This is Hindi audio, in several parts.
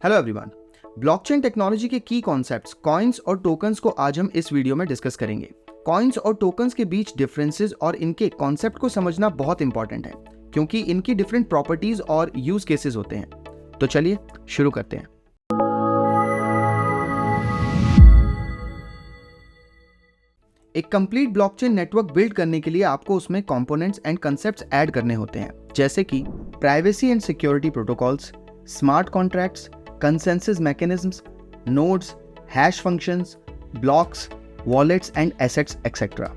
Hello everyone. ब्लॉकचेन टेक्नोलॉजी के की कॉन्सेप्ट्स कॉइन्स और टोकन्स को आज हम इस वीडियो में डिस्कस करेंगे। कॉइन्स और टोकन्स के बीच डिफरेंसेस और इनके कॉन्सेप्ट को समझना बहुत इंपॉर्टेंट है क्योंकि इनकी डिफरेंट प्रॉपर्टीज और यूज केसेस होते हैं। तो चलिए शुरू करते हैं। एक कंप्लीट ब्लॉकचेन नेटवर्क बिल्ड करने के लिए आपको उसमें कंपोनेंट्स एंड कंसेप्ट्स ऐड करने होते हैं, जैसे कि privacy and security protocols, smart contracts, consensus mechanisms, nodes, hash functions, blocks, wallets and assets etcetera.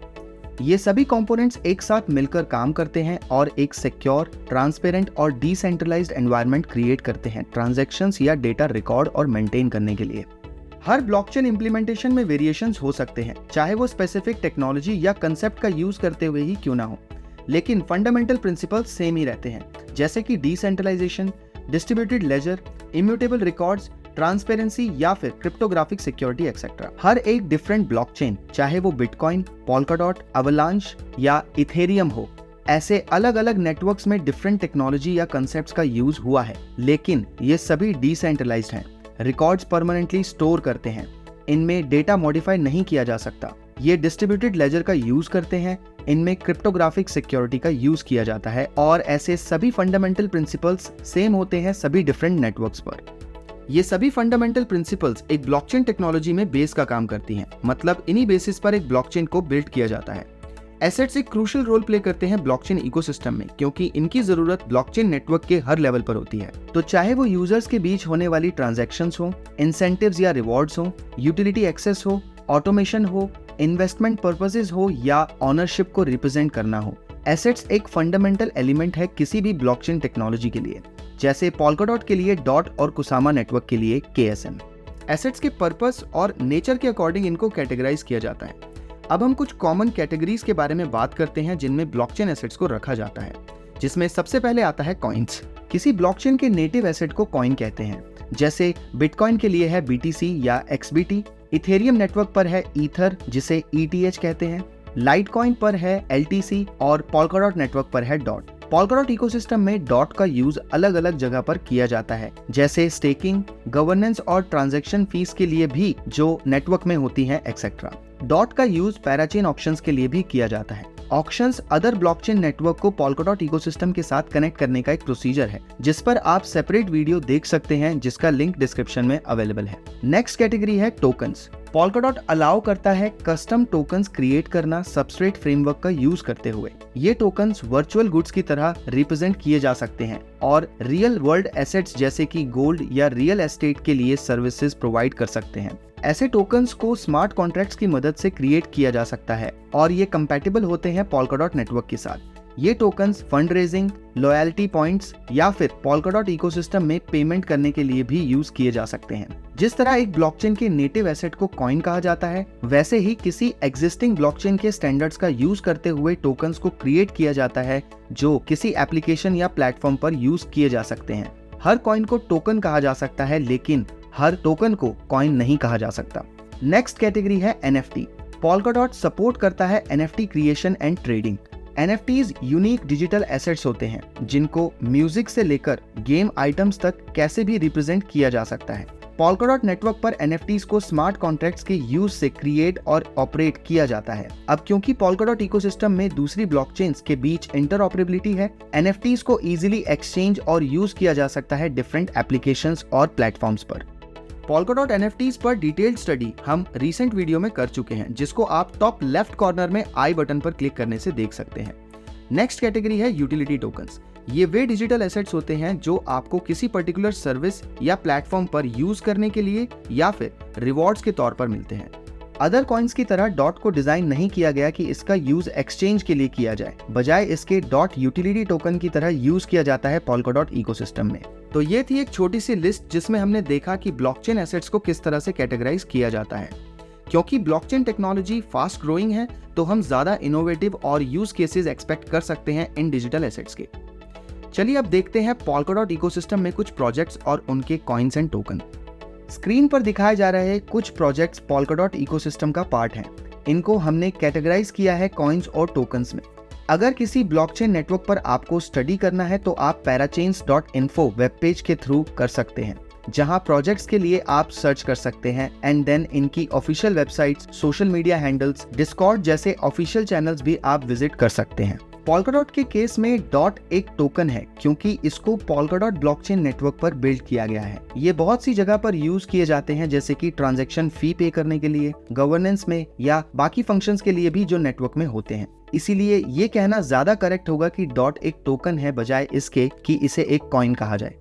ये सभी कंपोनेंट्स एक साथ मिलकर काम करते हैं और एक सिक्योर, ट्रांसपेरेंट और डिसेंट्रलाइज्ड एनवायरनमेंट क्रिएट करते हैं ट्रांजैक्शंस या डेटा रिकॉर्ड और मेंटेन करने के लिए। हर ब्लॉकचेन इंप्लीमेंटेशन में वेरिएशंस हो सकते हैं, चाहे वो स्पेसिफिक टेक्नोलॉजी या कंसेप्ट का यूज करते हुए ही क्यों ना हो, लेकिन फंडामेंटल प्रिंसिपल्स सेम ही रहते हैं, जैसे कि decentralisation, distributed ledger, immutable records, transparency या फिर क्रिप्टोग्राफिक सिक्योरिटी एक्सेट्रा। हर एक डिफरेंट ब्लॉकचेन, चाहे वो बिटकॉइन, पोल्काडॉट, अवलांच या इथेरियम हो, ऐसे अलग अलग नेटवर्क्स में डिफरेंट टेक्नोलॉजी या कंसेप्ट्स का यूज हुआ है, लेकिन ये सभी डिसेंट्रलाइज्ड हैं। रिकॉर्ड्स परमानेंटली स्टोर करते हैं, इनमें डेटा मॉडिफाई नहीं किया जा सकता। ये डिस्ट्रीब्यूटेड लेजर का यूज करते हैं, इनमें क्रिप्टोग्राफिक सिक्योरिटी का यूज किया जाता है और ऐसे सभी फंडामेंटल प्रिंसिपल्स सेम होते हैं सभी डिफरेंट नेटवर्क्स पर। ये सभी फंडामेंटल प्रिंसिपल्स एक ब्लॉकचेन टेक्नोलॉजी में बेस का काम करती हैं, मतलब इन्हीं बेसिस पर एक ब्लॉकचेन को बिल्ड किया जाता है। एसेट्स एक क्रूशियल रोल प्ले करते हैं ब्लॉकचेन इकोसिस्टम में, क्योंकि इनकी जरूरत ब्लॉकचेन नेटवर्क के हर लेवल पर होती है। तो चाहे वो यूजर्स के बीच होने वाली ट्रांजैक्शंस हो, इंसेंटिव्स या रिवॉर्ड्स हो, यूटिलिटी एक्सेस हो, ऑटोमेशन हो, इन्वेस्टमेंट पर्पसेस हो या ऑनरशिप को रिप्रेजेंट करना हो, एसेट्स एक फंडामेंटल एलिमेंट है किसी भी ब्लॉकचेन टेक्नोलॉजी के लिए, जैसे पोल्काडॉट के लिए डॉट और कुसामा नेटवर्क के लिए KSM। एसेट्स के पर्पस और नेचर के अकॉर्डिंग इनको कैटेगराइज किया जाता है। अब हम कुछ कॉमन कैटेगरीज के बारे में बात करते हैं जिनमें ब्लॉकचेन एसेट्स को रखा जाता है, जिसमें सबसे पहले आता है कॉइन्स। किसी ब्लॉकचेन के नेटिव एसेट को कॉइन कहते हैं, जैसे बिटकॉइन के लिए है BTC या XBT, इथेरियम नेटवर्क पर है ईथर जिसे ETH कहते हैं, लाइटकॉइन पर है LTC और पोल्काडॉट नेटवर्क पर है डॉट। पोल्काडॉट इकोसिस्टम में डॉट का यूज अलग अलग जगह पर किया जाता है, जैसे स्टेकिंग, गवर्नेंस और ट्रांजैक्शन फीस के लिए भी जो नेटवर्क में होती हैं एक्सेट्रा। डॉट का यूज पैराचेन ऑक्शंस के लिए भी किया जाता है। ऑक्शंस अदर ब्लॉकचेन नेटवर्क को पोल्काडॉट इकोसिस्टम के साथ कनेक्ट करने का एक प्रोसीजर है, जिस पर आप सेपरेट वीडियो देख सकते हैं, जिसका लिंक डिस्क्रिप्शन में अवेलेबल है। नेक्स्ट कैटेगरी है टोकन्स। पोल्काडॉट अलाउ करता है कस्टम टोकन्स क्रिएट करना सबस्ट्रेट फ्रेमवर्क का यूज करते हुए। ये टोकन्स वर्चुअल गुड्स की तरह रिप्रेजेंट किए जा सकते हैं और रियल वर्ल्ड एसेट्स जैसे कि गोल्ड या रियल एस्टेट के लिए सर्विसेज प्रोवाइड कर सकते हैं। ऐसे टोकन्स को स्मार्ट कॉन्ट्रैक्ट्स की मदद से क्रिएट किया जा सकता है और ये कंपैटिबल होते हैं पोल्काडॉट नेटवर्क के साथ। ये tokens fund raising, loyalty points या फिर पोल्काडॉट इकोसिस्टम में पेमेंट करने के लिए भी यूज किए जा सकते हैं। जिस तरह एक ब्लॉकचेन के नेटिव एसेट को कॉइन कहा जाता है, वैसे ही किसी एग्जिस्टिंग ब्लॉकचेन के स्टैंडर्ड्स का यूज करते हुए टोकन्स को क्रिएट किया जाता है जो किसी एप्लीकेशन या प्लेटफॉर्म पर यूज किए जा सकते हैं। हर कॉइन को टोकन कहा जा सकता है, लेकिन हर टोकन को कॉइन नहीं कहा जा सकता। नेक्स्ट कैटेगरी है NFT। पोल्काडॉट सपोर्ट करता है NFT creation and trading. NFTs unique digital assets होते हैं जिनको म्यूजिक से लेकर गेम आइटम्स तक कैसे भी रिप्रेजेंट किया जा सकता है। पोल्काडॉट नेटवर्क पर NFTs को स्मार्ट कॉन्ट्रैक्ट्स के यूज से क्रिएट और ऑपरेट किया जाता है। अब क्योंकि पोल्काडॉट इकोसिस्टम में दूसरी ब्लॉकचेन्स के बीच इंटरऑपरेबिलिटी है, NFTs को इजीली एक्सचेंज और यूज किया जा सकता है डिफरेंट एप्लीकेशंस और प्लेटफॉर्म्स पर। पोल्काडॉट NFTs पर डिटेल्ड स्टडी हम रीसेंट वीडियो में कर चुके हैं, जिसको आप टॉप लेफ्ट कॉर्नर में आई बटन पर क्लिक करने से देख सकते हैं। नेक्स्ट कैटेगरी है यूटिलिटी टोकन्स। ये वे डिजिटल एसेट्स होते हैं जो आपको किसी पर्टिकुलर सर्विस या प्लेटफॉर्म पर यूज करने के लिए या फिर रिवॉर्ड्स के तौर पर मिलते हैं। अदर कॉइन्स की तरह डॉट को डिजाइन नहीं किया गया कि इसका यूज एक्सचेंज के लिए किया जाए, बजाय इसके डॉट यूटिलिटी टोकन की तरह यूज किया जाता है पोल्काडॉट इकोसिस्टम में। तो ये थी एक छोटी सी लिस्ट जिसमें हमने देखा कि ब्लॉकचेन एसेट्स को किस तरह से कैटेगराइज किया जाता है। क्योंकि ब्लॉकचेन टेक्नोलॉजी फास्ट ग्रोइंग है, तो हम ज्यादा इनोवेटिव और यूज केसेस एक्सपेक्ट कर सकते हैं इन डिजिटल एसेट्स के। चलिए अब देखते हैं पोल्काडॉट इकोसिस्टम में कुछ प्रोजेक्ट्स और उनके कॉइन्स एंड टोकन। स्क्रीन पर दिखाए जा रहे कुछ प्रोजेक्ट्स पोल्काडॉट इकोसिस्टम का पार्ट हैं। इनको हमने कैटेगराइज किया है कॉइन्स और टोकन्स में। अगर किसी ब्लॉकचेन नेटवर्क पर आपको स्टडी करना है तो आप parachains.info वेब पेज के थ्रू कर सकते हैं। जहां प्रोजेक्ट्स के लिए आप सर्च कर सकते हैं एंड देन इनकी official websites, social media handles, Discord जैसे ऑफिशियल चैनल्स भी आप विजिट कर सकते हैं। पोल्काडॉट के केस में डॉट एक टोकन है क्योंकि इसको पोल्काडॉट ब्लॉकचेन नेटवर्क पर बिल्ड किया गया है। ये बहुत सी जगह पर यूज किए जाते हैं, जैसे कि ट्रांजैक्शन फी पे करने के लिए, गवर्नेंस में या बाकी फंक्शंस के लिए भी जो नेटवर्क में होते हैं। इसीलिए ये कहना ज्यादा करेक्ट होगा कि डॉट एक टोकन है बजाय इसके कि इसे एक कॉइन कहा जाए।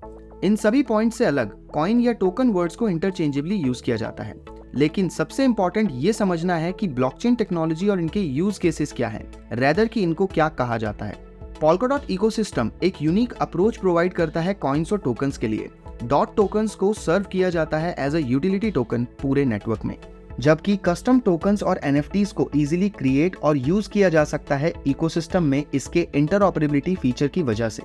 इन सभी पॉइंट से अलग कॉइन या टोकन वर्ड्स को इंटरचेंजेबली यूज किया जाता है, लेकिन सबसे इंपॉर्टेंट ये समझना है कि ब्लॉकचेन टेक्नोलॉजी और इनके यूज केसेस क्या हैं, रेदर कि इनको क्या कहा जाता है। पोल्काडॉट इकोसिस्टम एक यूनिक अप्रोच प्रोवाइड करता है कॉइन्स और टोकन्स के लिए। डॉट टोकन्स को सर्व किया जाता है एज अ यूटिलिटी टोकन पूरे नेटवर्क में, जबकि कस्टम टोकन्स और NFTs को इजीली क्रिएट और यूज किया जा सकता है इकोसिस्टम में इसके इंटरऑपरेबिलिटी फीचर की वजह से।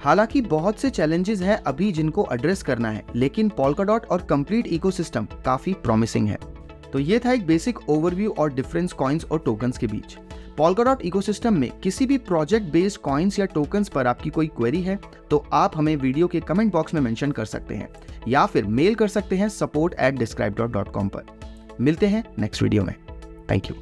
हालांकि बहुत से चैलेंजेस हैं अभी जिनको एड्रेस करना है, लेकिन पोल्काडॉट और कंप्लीट इकोसिस्टम काफी प्रॉमिसिंग है। तो ये था एक बेसिक ओवरव्यू और डिफरेंस कॉइन्स और टोकन्स के बीच। पोल्काडॉट इकोसिस्टम में किसी भी प्रोजेक्ट बेस्ड कॉइन्स या टोकन्स पर आपकी कोई क्वेरी है तो आप हमें वीडियो के कमेंट बॉक्स में मेंशन कर सकते हैं या फिर मेल कर सकते हैं support@describedot.com पर। मिलते हैं नेक्स्ट वीडियो में। Thank you.